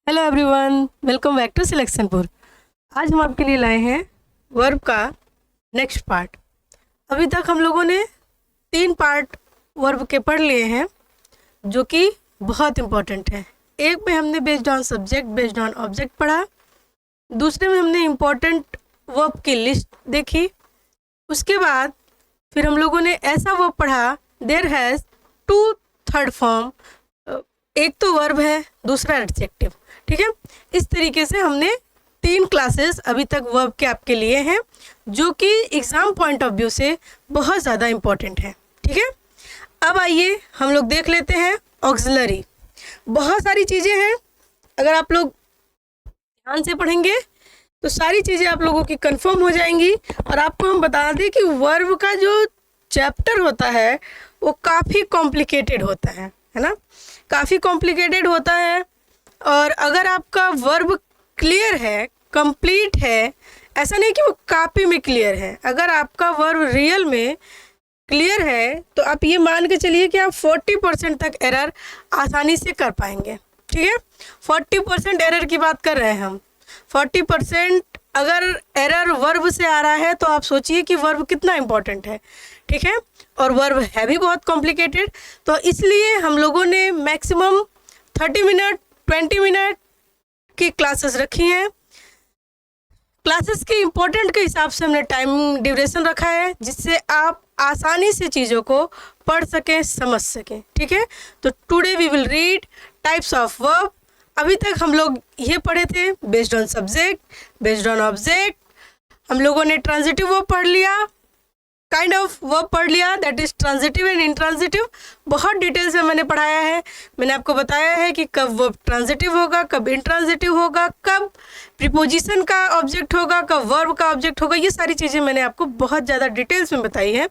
Hello everyone, welcome back to Selectionpur. आज हम आपके लिए लाए हैं वर्ब का नेक्स्ट पार्ट। अभी तक हम लोगों ने 3 पार्ट वर्ब के पढ़ लिए हैं जो कि बहुत इम्पोर्टेंट है। एक में हमने based on subject based on object पढ़ा, दूसरे में हमने इम्पोर्टेंट वर्ब की लिस्ट देखी। उसके बाद फिर हम लोगों ने ऐसा वर्ब पढ़ा देयर हैज़ 2 थर्ड फॉर्म, एक तो वर्ब है दूसरा एडजेक्टिव। ठीक है, इस तरीके से हमने 3 क्लासेस अभी तक वर्ब के आपके लिए हैं जो कि एग्ज़ाम पॉइंट ऑफ व्यू से बहुत ज़्यादा इम्पोर्टेंट है। ठीक है, अब आइए हम लोग देख लेते हैं ऑक्सिलरी। बहुत सारी चीज़ें हैं, अगर आप लोग ध्यान से पढ़ेंगे तो सारी चीज़ें आप लोगों की कंफर्म हो जाएंगी। और आपको हम बता दें कि वर्ब का जो चैप्टर होता है वो काफ़ी कॉम्प्लिकेटेड होता है ना, काफ़ी कॉम्प्लिकेटेड होता है। और अगर आपका वर्ब क्लियर है, कंप्लीट है, ऐसा नहीं कि वो कॉपी में क्लियर है, अगर आपका वर्ब रियल में क्लियर है तो आप ये मान के चलिए कि आप 40% तक एरर आसानी से कर पाएंगे। ठीक है, 40% एरर की बात कर रहे हैं हम। 40% अगर एरर वर्ब से आ रहा है तो आप सोचिए कि वर्ब कितना इम्पोर्टेंट है। ठीक है, और वर्ब है भी बहुत कॉम्प्लिकेटेड, तो इसलिए हम लोगों ने मैक्सिमम 30 मिनट 20 मिनट की क्लासेस रखी हैं। क्लासेस के इम्पोर्टेंट के हिसाब से हमने टाइम ड्यूरेशन रखा है जिससे आप आसानी से चीज़ों को पढ़ सकें, समझ सकें। ठीक है, तो today we will read types of verb. अभी तक हम लोग ये पढ़े थे based on subject based on object, हम लोगों ने ट्रांजिटिव वर्ब पढ़ लिया, काइंड ऑफ वर्ब पढ़ लिया, that is transitive and intransitive. बहुत डिटेल से मैंने पढ़ाया है, मैंने आपको बताया है कि कब वर्ब ट्रांजिटिव होगा, कब इंट्रांजिटिव होगा, कब प्रीपोजिशन का ऑब्जेक्ट होगा, कब वर्ब का ऑब्जेक्ट होगा। ये सारी चीज़ें मैंने आपको बहुत ज़्यादा डिटेल्स में बताई है।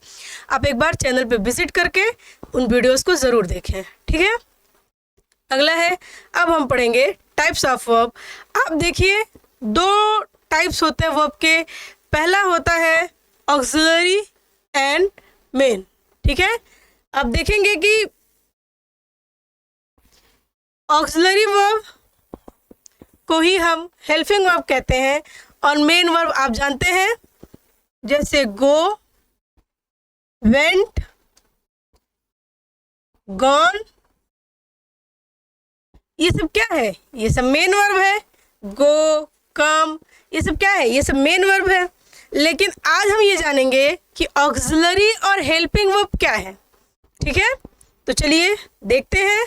आप एक बार चैनल पे विजिट करके उन वीडियोज़ को ज़रूर देखें। ठीक है, अगला है, अब हम पढ़ेंगे टाइप्स ऑफ वर्ब। आप देखिए 2 टाइप्स होते हैं वर्ब के। पहला होता है ऑक्सिलरी एंड मेन। ठीक है, अब देखेंगे कि ऑक्सिलरी वर्ब को ही हम हेल्पिंग वर्ब कहते हैं और मेन वर्ब आप जानते हैं जैसे गो, वेंट, गॉन, ये सब क्या है? ये सब मेन वर्ब है। गो, कम, ये सब क्या है? ये सब मेन वर्ब है। लेकिन आज हम ये जानेंगे कि ऑक्सिलरी और हेल्पिंग वर्ब क्या है। ठीक है, तो चलिए देखते हैं,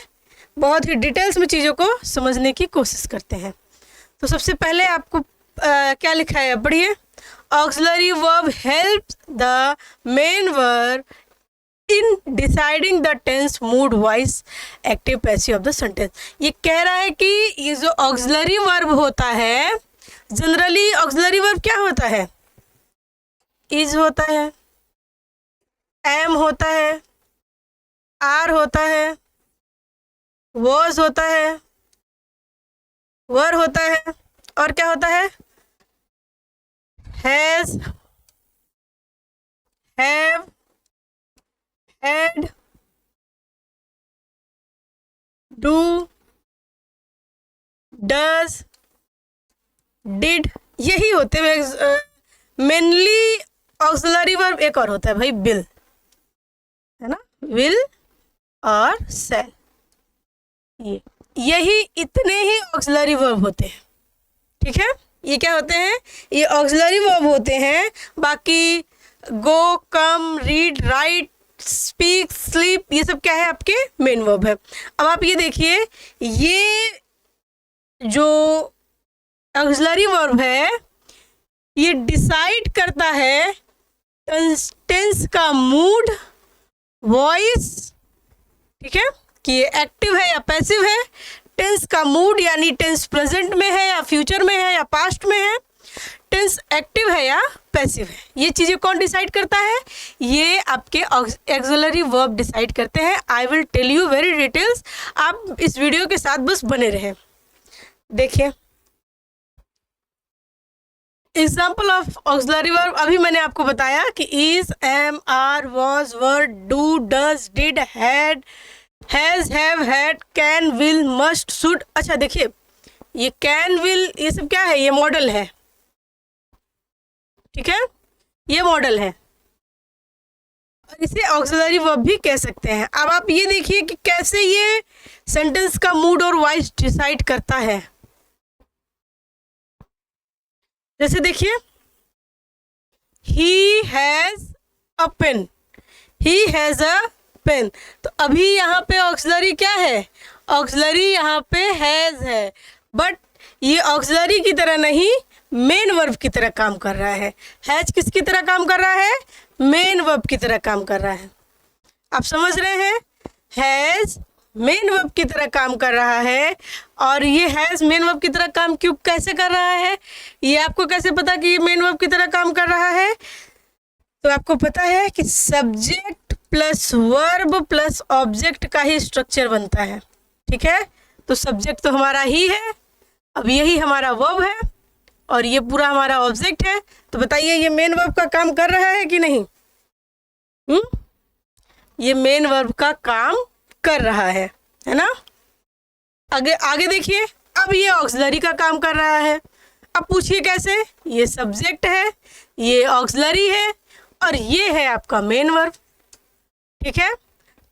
बहुत ही डिटेल्स में चीज़ों को समझने की कोशिश करते हैं। तो सबसे पहले आपको क्या लिखा है, पढ़िए। Auxiliary verb helps the main verb in deciding the tense, mood, voice, active, passive of the sentence. ये कह रहा है कि ये जो ऑक्सिलरी वर्ब होता है, जनरली ऑक्सिलरी वर्ब क्या होता है? इज होता है, एम होता है, आर होता है, वॉज होता है, वर होता है, और क्या होता है? Has, have, had, do, does, did, यही होते हैं मेनली। ऑक्सिलरी वर्ब एक और होता है भाई, विल, है ना, विल और सेल, यही इतने ही ऑक्सिलरी वर्ब होते हैं। ठीक है, ये क्या होते हैं? ये ऑक्सिलरी वर्ब होते हैं। बाकी गो, कम, रीड, राइट, स्पीक, स्लीप, ये सब क्या है? आपके मेन वर्ब है। अब आप ये देखिए, ये जो ऑक्सिलरी वर्ब है ये डिसाइड करता है टेंस का मूड, वॉइस, ठीक है, कि ये एक्टिव है या पैसिव है। टेंस का मूड यानी टेंस प्रेजेंट में है या फ्यूचर में है या पास्ट में है, टेंस एक्टिव है या पैसिव है। ये चीज़ें कौन डिसाइड करता है? ये आपके ऑक्सिलरी वर्ब डिसाइड करते हैं। I will tell you very details, आप इस वीडियो के साथ बस बने रहें। देखिए एग्जाम्पल ऑफ ऑक्सिलरी वर्ब, अभी मैंने आपको बताया कि is, am, are, was, were, do, does, did, had, has, have, had, can, will, must, should. अच्छा देखिए, ये कैन, विल, ये सब क्या है? ये मॉडल है, ठीक है, ये मॉडल है, और इसे ऑक्सिलरी वर्ब भी कह सकते हैं। अब आप ये देखिए कि कैसे ये सेंटेंस का मूड और वॉइस डिसाइड करता है। जैसे देखिए, he has a pen, he has a pen, तो अभी यहाँ पे ऑक्सिलरी क्या है? ऑक्सिलरी यहाँ पे हैज है, बट ये ऑक्सिलरी की तरह नहीं, मेन वर्ब की तरह काम कर रहा है। हैज किसकी तरह काम कर रहा है? मेन वर्ब की तरह काम कर रहा है। आप समझ रहे हैं? हैज मेन वर्ब की तरह काम कर रहा है, और ये हैज मेन वर्ब की तरह काम क्यों, कैसे कर रहा है? ये आपको कैसे पता कि ये मेन वर्ब की तरह काम कर रहा है? तो आपको पता है कि subject plus verb plus object का ही स्ट्रक्चर बनता है, ठीक है। तो सब्जेक्ट तो हमारा ही है, अब यही हमारा वर्ब है, और ये पूरा हमारा ऑब्जेक्ट है। तो बताइए ये मेन वर्ब का काम कर रहा है कि नहीं? ये मेन वर्ब का काम कर रहा है ना। आगे आगे देखिए, अब ये ऑक्सिलरी का काम कर रहा है। अब पूछिए कैसे? ये सब्जेक्ट है, ये ऑक्सिलरी है, और ये है आपका मेन वर्ब, ठीक है।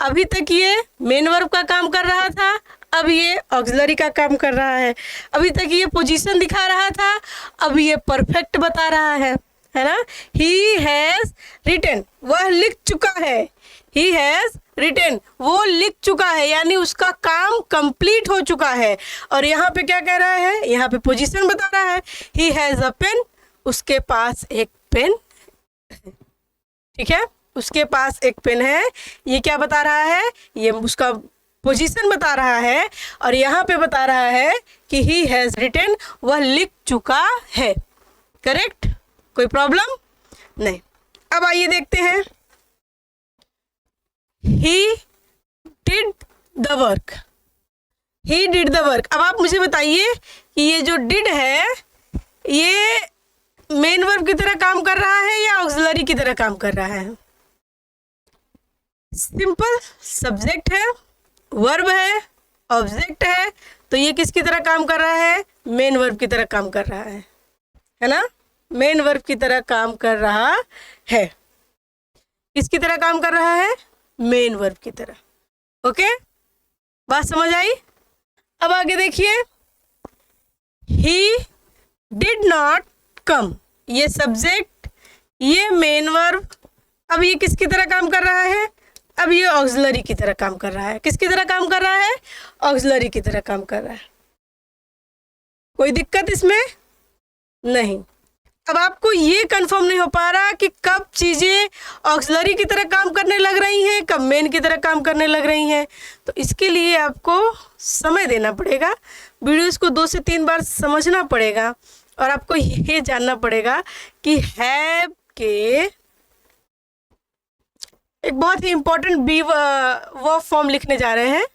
अभी तक ये मेन वर्ब का काम कर रहा था, अब ये ऑक्सिलरी का काम कर रहा है। अभी तक ये पोजीशन दिखा रहा था, अब ये परफेक्ट बता रहा है ना। ही हैज़ रिटन, वह लिख चुका है। ही हैज़ रिटन, वो लिख चुका है, यानी उसका काम कंप्लीट हो चुका है। और यहाँ पे क्या कह रहा है? यहाँ पे पोजीशन बता रहा है। ही हैज़ अ पेन, उसके पास एक पेन, ठीक है, उसके पास एक पेन है। ये क्या बता रहा है? ये उसका पोजीशन बता रहा है, और यहाँ पे बता रहा है कि ही हैज़ रिटन, वह लिख चुका है। करेक्ट? कोई प्रॉब्लम नहीं। अब आइए देखते हैं, he did the work, he did the work. अब आप मुझे बताइए कि ये जो डिड है, ये मेन वर्ब की तरह काम कर रहा है या ऑक्सिलरी की तरह काम कर रहा है? सिंपल, सब्जेक्ट है, वर्ब है, ऑब्जेक्ट है, तो ये किसकी तरह काम कर रहा है? मेन वर्ब की तरह काम कर रहा है ना। मेन वर्ब की तरह काम कर रहा है। किसकी तरह काम कर रहा है? मेन वर्ब की तरह। ओके, बात समझ आई? अब आगे देखिए, ही डिड नॉट कम, ये सब्जेक्ट, ये मेन वर्ब, अब ये किसकी तरह काम कर रहा है? अब ये ऑक्सिलरी की तरह काम कर रहा है। किसकी तरह काम कर रहा है? ऑक्सिलरी की तरह काम कर रहा है। कोई दिक्कत इसमें नहीं। अब आपको ये कंफर्म नहीं हो पा रहा कि कब चीज़ें ऑक्सिलरी की तरह काम करने लग रही हैं, कब मेन की तरह काम करने लग रही हैं। तो इसके लिए आपको समय देना पड़ेगा, वीडियोस को 2 से 3 बार समझना पड़ेगा, और आपको ये जानना पड़ेगा कि हैव के एक बहुत ही इंपॉर्टेंट बी वर्ब फॉर्म लिखने जा रहे हैं,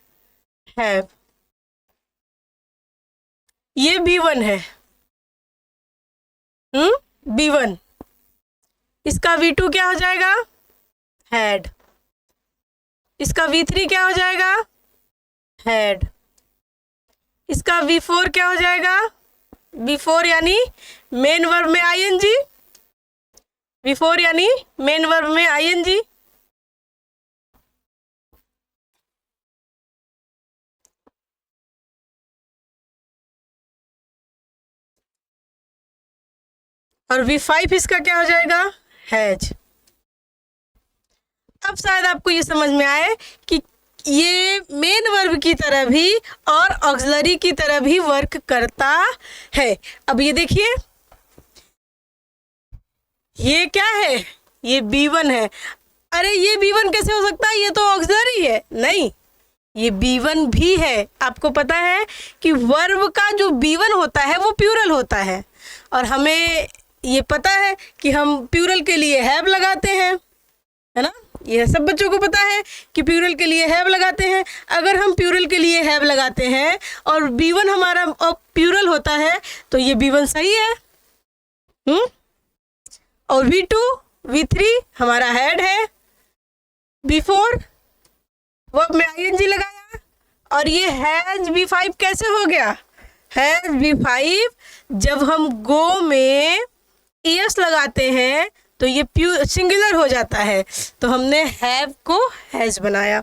हैव। ये B1 है, B1, इसका V2 क्या हो जाएगा? हैड। इसका V3 क्या हो जाएगा? हैड। इसका V4 क्या हो जाएगा? V4 यानी मेन वर्ब में ING, V4 यानी मेन वर्ब में ING। और V5 इसका क्या हो जाएगा? हैज। अब शायद आपको ये समझ में आए कि ये मेन वर्ब की तरह भी और ऑक्सिलरी की तरह भी वर्क करता है। अब ये देखिए, ये क्या है? ये B1 है। अरे ये B1 कैसे हो सकता है? ये तो ऑक्सिलरी है। नहीं, ये B1 भी है। आपको पता है कि वर्ब का जो B1 होता है वो प्लूरल होता है, और हमें ये पता है कि हम प्लूरल के लिए हैव लगाते हैं, है ना। ये सब बच्चों को पता है कि प्लूरल के लिए हैव लगाते हैं। अगर हम प्लूरल के लिए हैव लगाते हैं और B1 हमारा प्लूरल होता है, तो ये B1 सही है। और V2, V3 हमारा हैड है। B4 वर्ब में ING लगाया, और ये हैज। B5 कैसे हो गया? हैज V5 जब हम गो में ES लगाते हैं तो ये सिंगुलर हो जाता है, तो हमने हैव को हैज बनाया।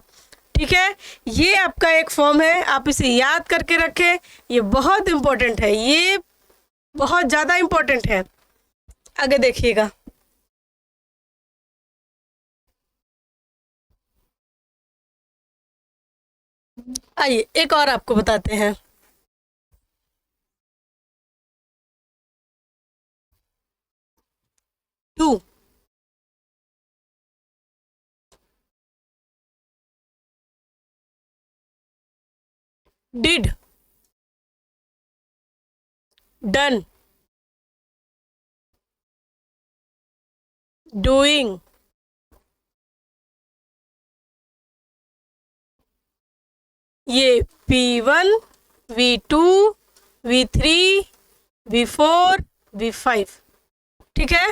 ठीक है, ये आपका एक फॉर्म है, आप इसे याद करके रखें, ये बहुत इम्पोर्टेंट है, ये बहुत ज़्यादा इम्पोर्टेंट है। आगे देखिएगा, आइए एक और आपको बताते हैं। टू, डिड, डन, डूइंग, ये V1, V2, V3, V4, V5। ठीक है,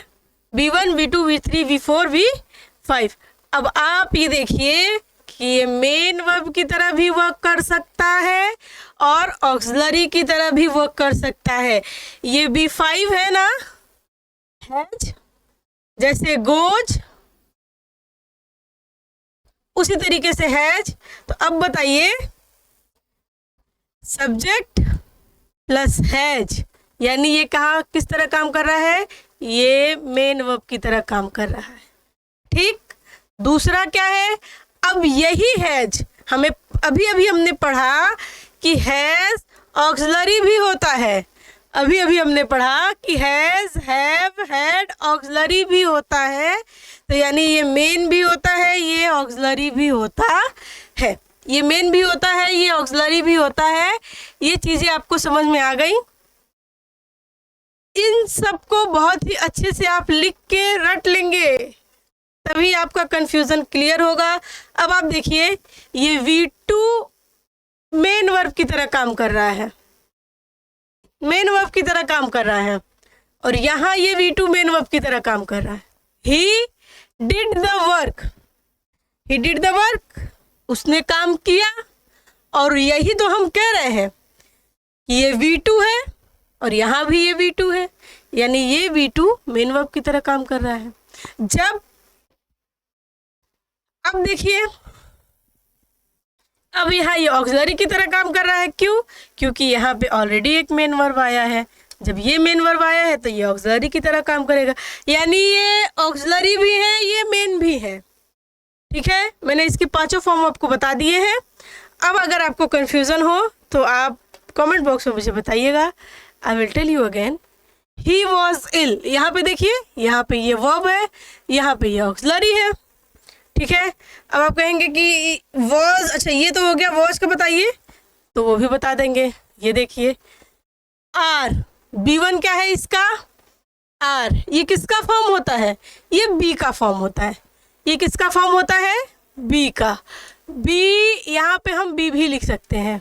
V1, V2, V3, V4, V5। अब आप ये देखिए कि ये मेन वर्ब की तरह भी वर्क कर सकता है और ऑक्सिलरी की तरह भी वर्क कर सकता है। ये V5 है ना, हैज, जैसे गोज, उसी तरीके से हैज। तो अब बताइए, सब्जेक्ट प्लस हैज, यानी ये कहाँ किस तरह काम कर रहा है, ये मेन वर्ब की तरह काम कर रहा है। ठीक, दूसरा क्या है, अब यही हैज हमें अभी अभी हमने पढ़ा कि हैज ऑक्सिलरी भी होता है, अभी अभी हमने पढ़ा कि हैज, हैव, हैड ऑक्सिलरी भी होता है। तो यानी ये मेन भी होता है, ये ऑक्सिलरी भी होता है, ये मेन भी होता है, ये ऑक्सिलरी भी होता है। ये चीज़ें आपको समझ में आ गई। इन सबको बहुत ही अच्छे से आप लिख के रट लेंगे, तभी आपका कंफ्यूजन क्लियर होगा। अब आप देखिए, ये V2 मेन वर्ब की तरह काम कर रहा है, मेन वर्ब की तरह काम कर रहा है, और यहाँ ये V2 मेन वर्ब की तरह काम कर रहा है। He did the work, he did the work, उसने काम किया। और यही तो हम कह रहे हैं कि ये V2 है और यहाँ भी ये V2 है, यानी ये V2 मेन वर्ब की तरह काम कर रहा है। जब अब देखिए, अब यहाँ ये ऑक्सिलरी की तरह काम कर रहा है, क्यों? क्योंकि यहाँ पे ऑलरेडी एक मेन वर्ब आया है। जब ये मेन वर्ब आया है तो ये ऑक्सिलरी की तरह काम करेगा, यानी ये ऑक्सिलरी भी है, ये मेन भी है। ठीक है, मैंने इसके पांचों फॉर्म आपको बता दिए हैं। अब अगर आपको कंफ्यूजन हो तो आप कमेंट बॉक्स में मुझे बताइएगा। I will tell you again. He was ill, यहाँ पे देखिए, यहाँ पे ये वर्ब है, यहाँ पे ये ऑक्सिलरी है। ठीक है, अब आप कहेंगे कि वॉज, अच्छा ये तो हो गया, वॉज का बताइए, तो वो भी बता देंगे। ये देखिए, आर, B1 क्या है इसका, आर, ये किसका फॉर्म होता है, ये बी का फॉर्म होता है। ये किसका फॉर्म होता है, बी का। बी, यहाँ पे हम बी भी लिख सकते हैं,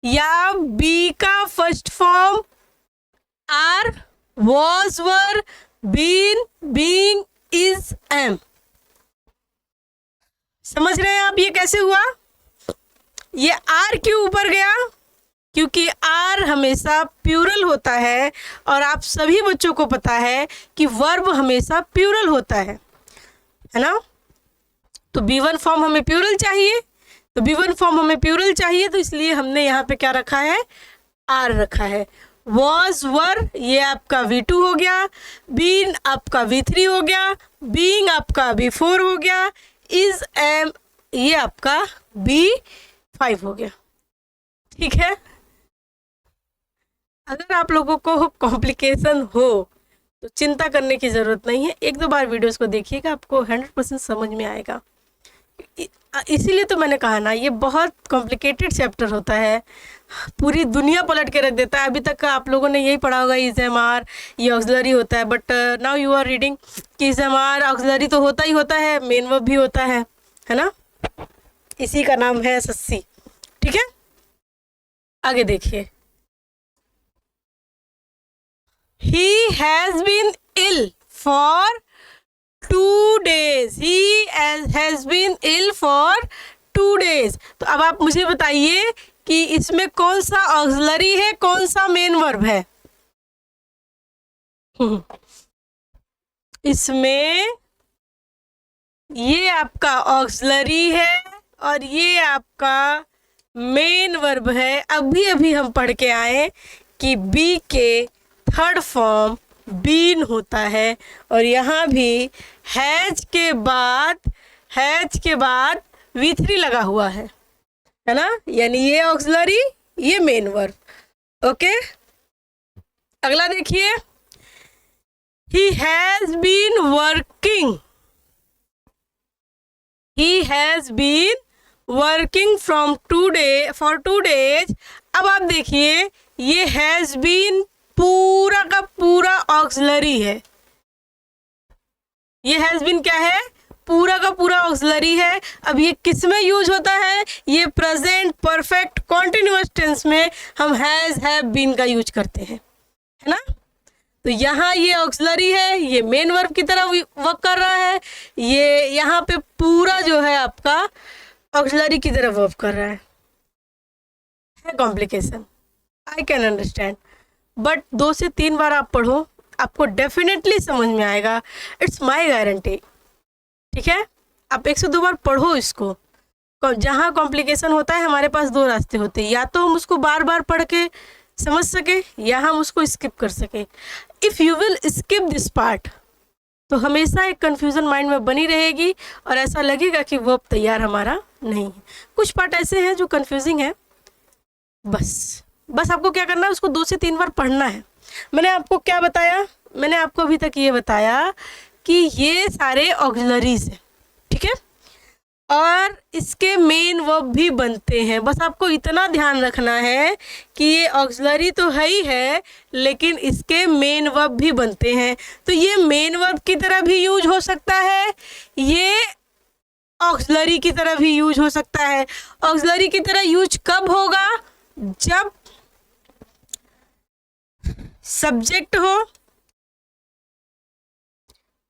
या बी का first form are, was, were, been, being, is, am. समझ रहे हैं आप ये कैसे हुआ? ये आर क्यों ऊपर गया? क्योंकि आर हमेशा प्लूरल होता है, और आप सभी बच्चों को पता है कि वर्ब हमेशा प्लूरल होता है ना। तो B1 फॉर्म हमें प्लूरल चाहिए, तो B1 फॉर्म हमें प्लूरल चाहिए, तो इसलिए हमने यहाँ पे क्या रखा है, आर रखा है। वॉज, वर, ये आपका V2 हो गया, बीन आपका V3 हो गया, बीइंग आपका V4 हो गया, इज, एम, ये आपका B5 हो गया। ठीक है, अगर आप लोगों को कॉम्प्लिकेशन हो तो चिंता करने की ज़रूरत नहीं है, एक दो बार वीडियोस को देखिएगा, आपको 100% समझ में आएगा। इसीलिए तो मैंने कहा ना, ये बहुत कॉम्प्लिकेटेड चैप्टर होता है, पूरी दुनिया पलट के रख देता है। अभी तक आप लोगों ने यही पढ़ा होगा, इज, एम, आर, ये ऑक्सिलरी होता है, but now you are reading कि इज, एम, आर ऑक्सिलरी तो होता ही होता है, मेन वर्ब भी होता है ना। इसी का नाम है SSC। ठीक है, आगे देखिए, he has been ill for 2 days, he has been ill for 2 days। तो अब आप मुझे बताइए कि इसमें कौन सा ऑक्सिलरी है, कौन सा मेन वर्ब है। इसमें ये आपका ऑक्सिलरी है और ये आपका मेन वर्ब है। अभी अभी हम पढ़ के आए कि बी के थर्ड फॉर्म बीन होता है, और यहाँ भी हैज के बाद V3 लगा हुआ है ना, यानी ये ऑक्सिलरी, ये मेन वर्ब। ओके, अगला देखिए, he has been working from for 2 days। अब आप देखिए, ये has been पूरा का पूरा ऑक्सिलरी है। ये has been क्या है, पूरा का पूरा ऑक्सिलरी है। अब ये किस में यूज होता है, ये प्रेजेंट परफेक्ट कॉन्टिन्यूअस टेंस में हम हैज हैव बीन का यूज करते हैं, है ना। तो यहाँ ये ऑक्सिलरी है, ये मेन वर्ब की तरह वर्क कर रहा है, ये यहाँ पे पूरा जो है आपका ऑक्सिलरी की तरह वर्क कर रहा है complication, I can understand, but 2 से 3 बार आप पढ़ो, आपको डेफिनेटली समझ में आएगा, इट्स माई गारंटी। ठीक है, आप 1 से 2 बार पढ़ो इसको। जहाँ कॉम्प्लिकेशन होता है हमारे पास 2 रास्ते होते हैं, या तो हम उसको बार बार पढ़ के समझ सके, या हम उसको स्किप कर सके। If you will skip this part तो हमेशा एक कन्फ्यूज़न माइंड में बनी रहेगी और ऐसा लगेगा कि वर्ब तैयार हमारा नहीं है। कुछ पार्ट ऐसे हैं जो कन्फ्यूजिंग है, बस आपको क्या करना है, उसको 2 से 3 बार पढ़ना है। मैंने आपको क्या बताया, मैंने आपको अभी तक ये बताया कि ये सारे ऑक्सिलरीज हैं, ठीक है, और इसके मेन वर्ब भी बनते हैं। बस आपको इतना ध्यान रखना है कि ये ऑक्सिलरी तो है ही है, लेकिन इसके मेन वर्ब भी बनते हैं। तो ये मेन वर्ब की तरह भी यूज हो सकता है, ये ऑक्सिलरी की तरह भी यूज हो सकता है। ऑक्सिलरी की तरह यूज कब होगा, जब सब्जेक्ट हो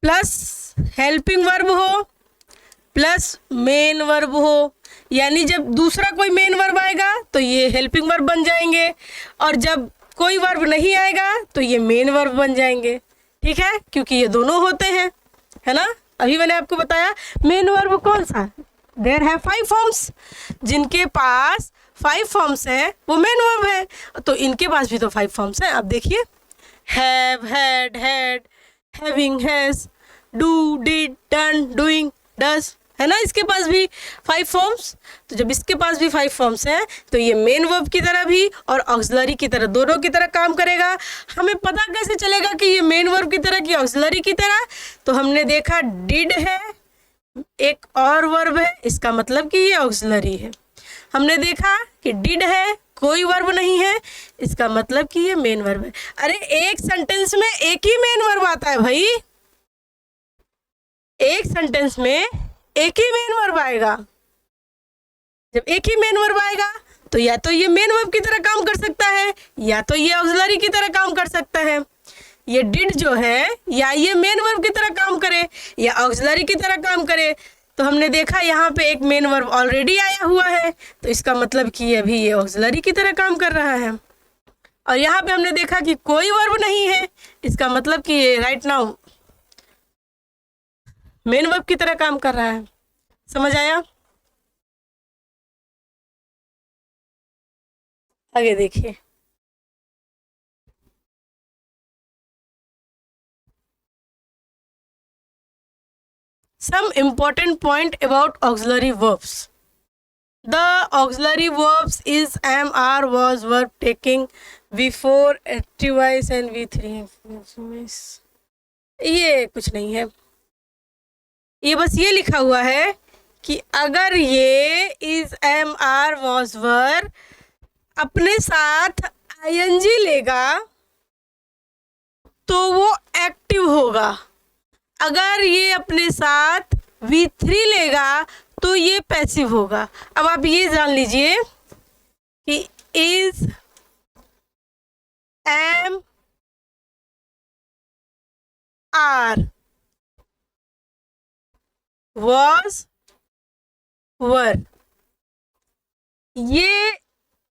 प्लस हेल्पिंग वर्ब हो प्लस मेन वर्ब हो, यानी जब दूसरा कोई मेन वर्ब आएगा तो ये हेल्पिंग वर्ब बन जाएंगे, और जब कोई वर्ब नहीं आएगा तो ये मेन वर्ब बन जाएंगे। ठीक है, क्योंकि ये दोनों होते हैं, है ना। अभी मैंने आपको बताया मेन वर्ब कौन सा, देयर है 5 फॉर्म्स, जिनके पास 5 फॉर्म्स हैं वो मेन वर्ब है। तो इनके पास भी तो 5 फॉर्म्स हैं। आप देखिए, have, had, having, has, do, did, done, doing, does, है ना। इसके पास भी 5 फॉर्म्स। तो जब इसके पास भी 5 फॉर्म्स हैं तो ये मेन वर्ब की तरह भी और ऑक्सिलरी की तरह, दोनों की तरह काम करेगा। हमें पता कैसे चलेगा कि ये मेन वर्ब की तरह कि ऑक्सिलरी की तरह, तो हमने देखा डिड है, एक और वर्ब है, इसका मतलब कि ये ऑक्सिलरी है। हमने देखा कि डिड है, कोई वर्ब नहीं है, इसका मतलब कि ये मेन वर्ब है। अरे एक सेंटेंस में एक ही मेन वर्ब आता है भाई, एक सेंटेंस में एक ही मेन वर्ब आएगा। जब एक ही मेन वर्ब आएगा तो या तो ये मेन वर्ब की तरह काम कर सकता है, या तो ये ऑक्सिलरी की तरह काम कर सकता है। ये डिड जो है, या ये मेन वर्ब की तरह काम करे या ऑक्सिलरी की तरह काम करे। तो हमने देखा यहाँ पे एक मेन वर्ब ऑलरेडी आया हुआ है, तो इसका मतलब कि अभी ये ऑक्सिलरी की तरह काम कर रहा है। और यहाँ पे हमने देखा कि कोई वर्ब नहीं है, इसका मतलब कि ये राइट नाउ मेन वर्ब की तरह काम कर रहा है। समझ आया? आगे देखिए, some important point about auxiliary verbs. The auxiliary verbs is am, are, was, verb taking V4, active voice and V3. ये कुछ नहीं है, ये बस ये लिखा हुआ है कि अगर ये इज, एम, आर, वॉज, वर अपने साथ ING लेगा तो वो एक्टिव होगा। अगर ये अपने साथ V3 लेगा तो ये पैसिव होगा। अब आप ये जान लीजिए कि is, am, are, was, were, ये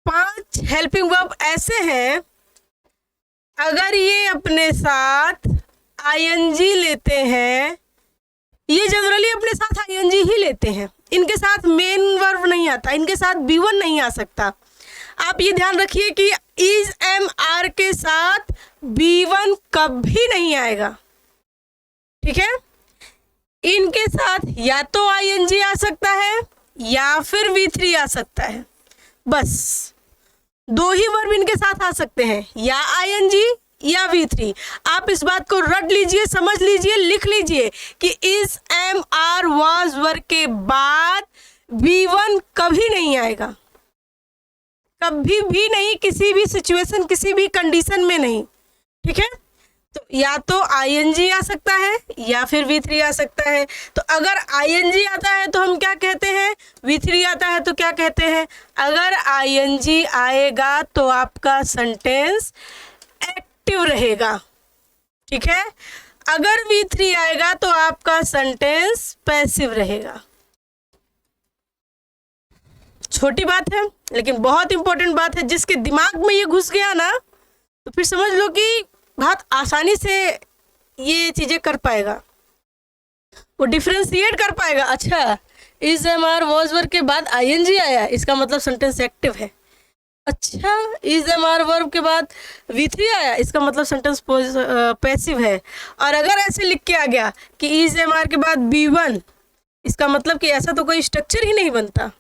5 हेल्पिंग वर्ब ऐसे हैं, अगर ये अपने साथ आईएनजी लेते हैं, ये जनरली अपने साथ आईएनजी ही लेते हैं, इनके साथ मेन वर्ब नहीं आता, इनके साथ बी1 नहीं आ सकता। आप ये ध्यान रखिए कि इज एम आर के साथ बी1 कभी नहीं आएगा, ठीक है। इनके साथ या तो आईएनजी आ सकता है या फिर V3 आ सकता है, बस 2 ही वर्ब इनके साथ आ सकते हैं, या आईएनजी या V3। आप इस बात को रट लीजिए, समझ लीजिए, लिख लीजिए कि is am are was verb के बाद V1 कभी नहीं आएगा, कभी भी नहीं, किसी भी सिचुएशन, किसी भी कंडीशन में नहीं, ठीक है। तो या तो आईएनजी आ सकता है या फिर V3 आ सकता है। तो अगर आईएनजी आता है तो हम क्या कहते हैं, V3 आता है तो क्या कहते हैं। अगर आईएनजी आएगा तो आपका सेंटेंस एक्टिव रहेगा, ठीक है। अगर V3 आएगा तो आपका सेंटेंस पैसिव रहेगा। छोटी बात है लेकिन बहुत इंपॉर्टेंट बात है, जिसके दिमाग में ये घुस गया ना तो फिर समझ लो कि बहुत आसानी से ये चीज़ें कर पाएगा, वो डिफ्रेंशिएट कर पाएगा। अच्छा, is am are was verb के बाद आईएनजी आया, इसका मतलब सेंटेंस एक्टिव है। अच्छा, इज एम आर वर्ब के बाद V3 आया, इसका मतलब सेंटेंस पैसिव है। और अगर ऐसे लिख के आ गया कि इज एम आर के बाद B1, इसका मतलब कि ऐसा तो कोई स्ट्रक्चर ही नहीं बनता,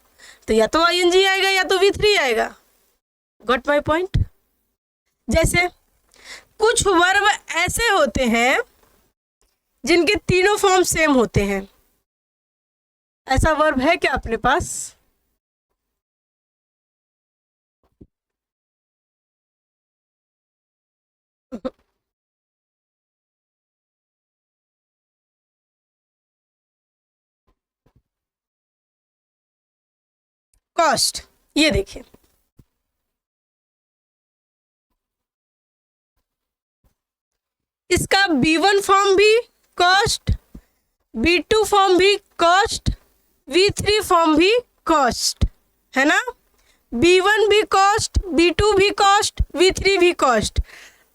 तो या तो आईएनजी आएगा या तो V3 आएगा। Got my point. जैसे कुछ वर्ब ऐसे होते हैं जिनके तीनों फॉर्म सेम होते हैं। ऐसा वर्ब है क्या अपने पास? कॉस्ट, ये देखिए, इसका B1 फॉर्म भी कॉस्ट, B2 फॉर्म भी कॉस्ट, V3 फॉर्म भी कॉस्ट, है ना। B1 भी कॉस्ट, B2 भी कॉस्ट, V3 भी कॉस्ट।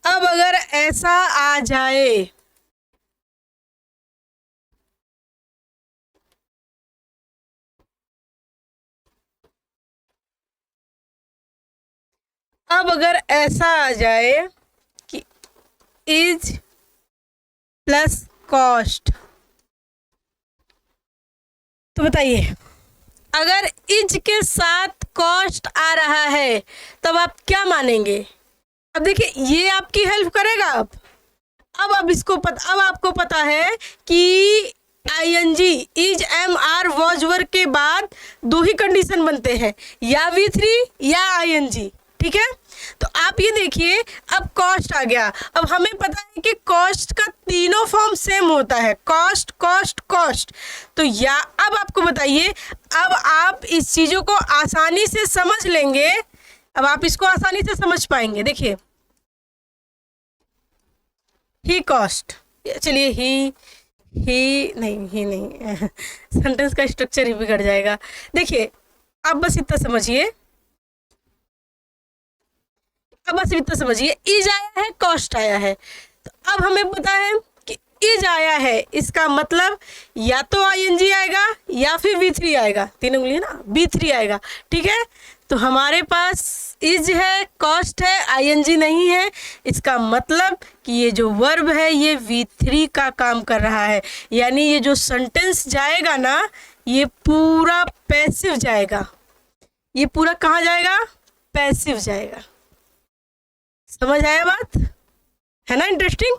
अब अगर ऐसा आ जाए, अब अगर ऐसा आ जाए कि इज प्लस कॉस्ट, तो बताइए, अगर इज के साथ कॉस्ट आ रहा है तब आप क्या मानेंगे? अब देखिए, ये आपकी हेल्प करेगा। अब इसको अब आपको पता है कि ING is am are was verb के बाद 2 ही कंडीशन बनते हैं, या V3 या आईएनजी, ठीक है। तो आप ये देखिए, अब कॉस्ट आ गया। अब हमें पता है कि कॉस्ट का तीनों फॉर्म सेम होता है, कॉस्ट कॉस्ट कॉस्ट। तो या अब आपको बताइए, अब आप इस चीज़ों को आसानी से समझ लेंगे, अब आप इसको आसानी से समझ पाएंगे। देखिए, ही कॉस्ट, चलिए ही नहीं सेंटेंस का स्ट्रक्चर ही बिगड़ जाएगा। देखिए, आप बस इतना समझिए, अब बस इतना समझिए, इज आया है, कॉस्ट आया है। तो अब हमें पता है कि इज आया है, इसका मतलब या तो आईएनजी आएगा या फिर V3 आएगा, 3 उंगली ना, B3 आएगा, ठीक है। तो हमारे पास इज है, कॉस्ट है, आईएनजी नहीं है, इसका मतलब कि ये जो वर्ब है ये V3 का काम कर रहा है, यानी ये जो सेंटेंस जाएगा ना, ये पूरा पैसिव जाएगा। ये पूरा कहाँ जाएगा? पैसिव जाएगा। समझ आया बात? है ना interesting.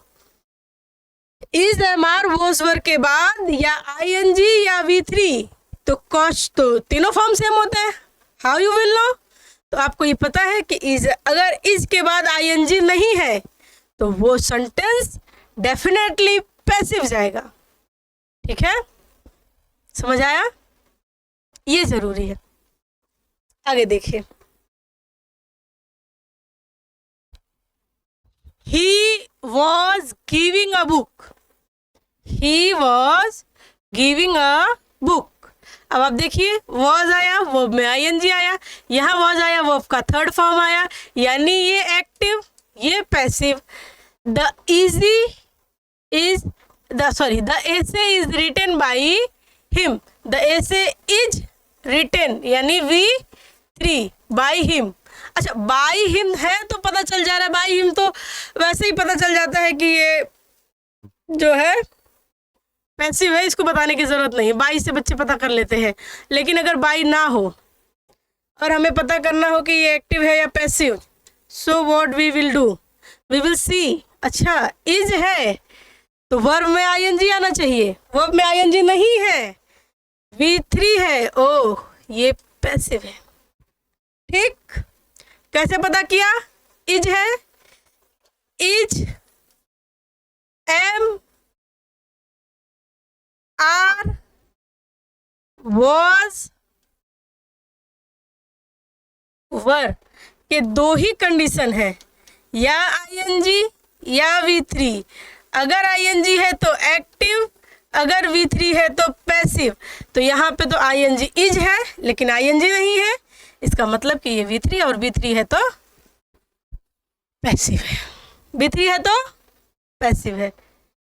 Is am are was verb के बाद या आईएनजी या V3, तो कॉस्ट तो तीनों फॉर्म सेम होते हैं। How you will know? तो आपको ये पता है कि इज, अगर इज के बाद आईएनजी नहीं है तो वो सेंटेंस डेफिनेटली पैसिव जाएगा, ठीक है। समझ आया? ये जरूरी है। आगे देखिए, he was giving a book, he was giving a book। अब आप देखिए वॉज आया, वर्ब में आईएनजी आया, यहाँ वॉज आया, वर्ब का थर्ड फॉर्म आया, यानी ये एक्टिव ये passive. The essay is written by him, the essay is written यानी V3 by him। अच्छा बाई हिम है तो पता चल जा रहा है, बाई हिम तो वैसे ही पता चल जाता है कि ये जो है पैसिव है, इसको बताने की जरूरत नहीं, बाई से बच्चे पता कर लेते हैं। लेकिन अगर बाई ना हो और हमें पता करना हो कि ये एक्टिव है या passive, so what we will do, we will see. अच्छा इज है तो वर्ब में आईएनजी आना चाहिए, वर्ब में आईएनजी नहीं है, V3 है, ओह ये पैसिव है। ठीक, कैसे पता किया? इज है, is am are was were के दो ही कंडीशन है, या आईएनजी या V3। अगर आईएनजी है तो एक्टिव, अगर V3 है तो पैसिव। तो यहाँ पे तो आईएनजी इज है लेकिन आईएनजी नहीं है, इसका मतलब कि ये V3 और V3 है तो पैसिव है, V3 है तो पैसिव है।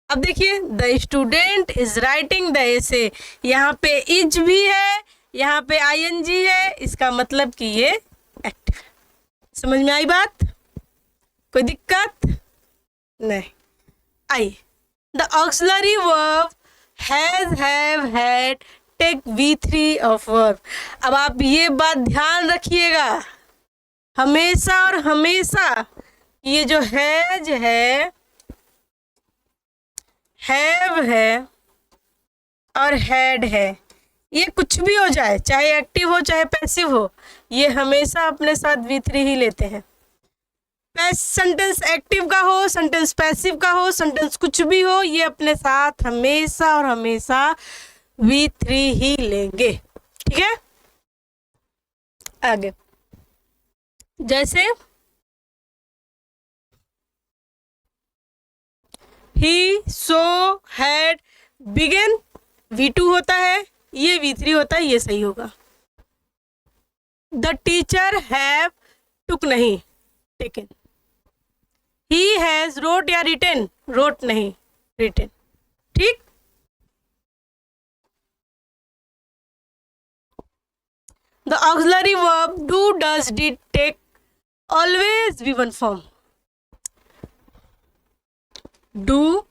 अब देखिए the student is writing the essay, यहाँ पे इज भी है, यहाँ पे आईएनजी है, इसका मतलब कि ये एक्टिव है। समझ में आई बात? कोई दिक्कत नहीं आई। The auxiliary verb has, have, had, take V3 of verb. अब आप ये बात ध्यान रखिएगा हमेशा और हमेशा, ये जो हैज है, हैव है और हैड है, ये कुछ भी हो जाए, चाहे एक्टिव हो चाहे पैसिव हो, ये हमेशा अपने साथ V3 ही लेते हैं। सेंटेंस एक्टिव का हो, सेंटेंस पैसिव का हो, सेंटेंस कुछ भी हो, ये अपने साथ हमेशा और हमेशा V3 ही लेंगे। ठीक है, आगे जैसे ही, सो, हैड, बिगन, V2 होता है, ये V3 होता है, ये सही होगा। द टीचर हैव, टुक नहीं, टेकन। ही हैज रोट या रिटन, रोट नहीं, रिटन। ठीक, the auxiliary verb do, does, did, take always V1 form. Do,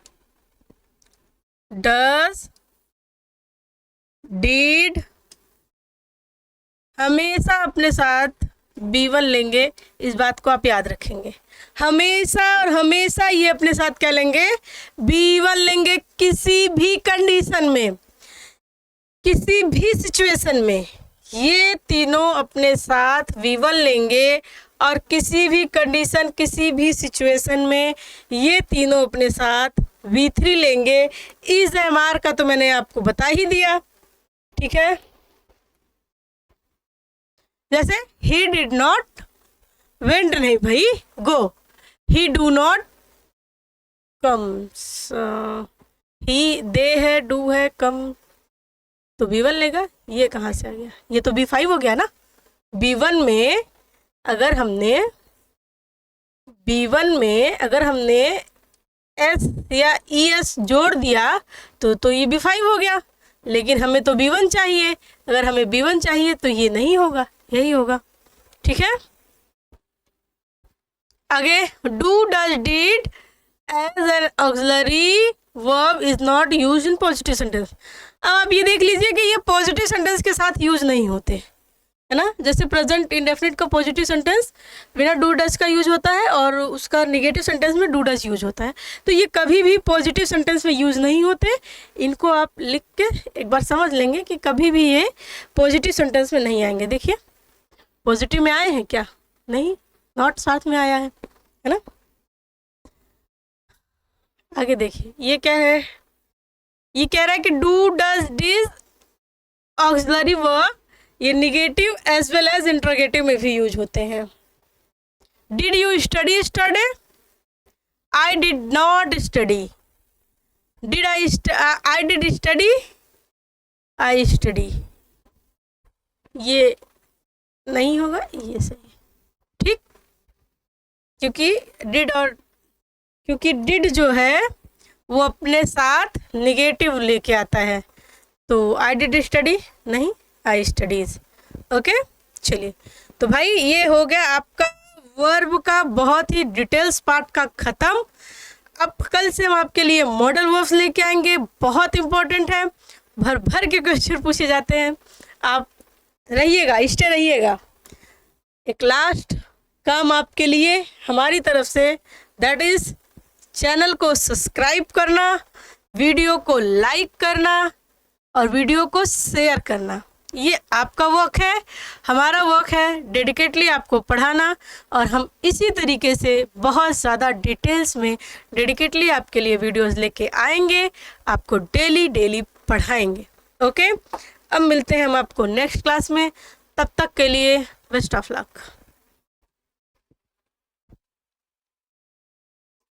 does, did हमेशा अपने साथ B1 लेंगे, इस बात को आप याद रखेंगे। हमेशा और हमेशा ये अपने साथ क्या लेंगे? B1 लेंगे। किसी भी कंडीशन में, किसी भी सिचुएशन में ये तीनों अपने साथ V1 लेंगे, और किसी भी कंडीशन, किसी भी सिचुएशन में ये तीनों अपने साथ V3 लेंगे। इज एम आर का तो मैंने आपको बता ही दिया। ठीक है, जैसे ही डिड नॉट वेंट, नहीं भाई, गो। ही डू नॉट कम्स, ही, दे है, डू है, कम, तो B1 लेगा। ये कहाँ से आ गया? ये तो B5 हो गया ना। B1 में अगर हमने S या ES जोड़ दिया तो ये B5 हो गया, लेकिन हमें तो B1 चाहिए। अगर हमें B1 चाहिए तो ये नहीं होगा, यही होगा। ठीक है, आगे do, does, did as an auxiliary verb is not used in positive sentence. अब आप ये देख लीजिए कि ये पॉजिटिव सेंटेंस के साथ यूज नहीं होते, है ना। जैसे प्रेजेंट इंडेफिनिट का पॉजिटिव सेंटेंस बिना डू डज का यूज होता है, और उसका नेगेटिव सेंटेंस में डू डज यूज होता है। तो ये कभी भी पॉजिटिव सेंटेंस में यूज नहीं होते। इनको आप लिख के एक बार समझ लेंगे कि कभी भी ये पॉजिटिव सेंटेंस में नहीं आएंगे। देखिए पॉजिटिव में आए हैं क्या? नहीं, नॉट साथ में आया है ना। आगे देखिए ये क्या है, ये कह रहा है कि do, does, did auxiliary verb ये negative as well as interrogative में भी यूज होते हैं। Did you study, study, I did not study, did I did study, I study. ये नहीं होगा, ये सही है, ठीक। क्योंकि डिड जो है वो अपने साथ निगेटिव लेके आता है, तो आई डिड स्टडी नहीं, आई स्टडीज। ओके, चलिए, तो भाई ये हो गया आपका वर्ब का बहुत ही डिटेल्स पार्ट का ख़त्म। अब कल से हम आपके लिए मॉडल वर्ब्स लेके आएंगे, बहुत इंपॉर्टेंट है, भर भर के क्वेश्चन पूछे जाते हैं। आप रहिएगा, स्टे रहिएगा। एक लास्ट काम आपके लिए हमारी तरफ से, दैट इज़ चैनल को सब्सक्राइब करना, वीडियो को लाइक करना और वीडियो को शेयर करना। ये आपका वर्क है, हमारा वर्क है डेडिकेटली आपको पढ़ाना, और हम इसी तरीके से बहुत ज़्यादा डिटेल्स में डेडिकेटली आपके लिए वीडियोस लेके आएंगे, आपको डेली पढ़ाएंगे। ओके, अब मिलते हैं हम आपको नेक्स्ट क्लास में, तब तक के लिए बेस्ट ऑफ लक।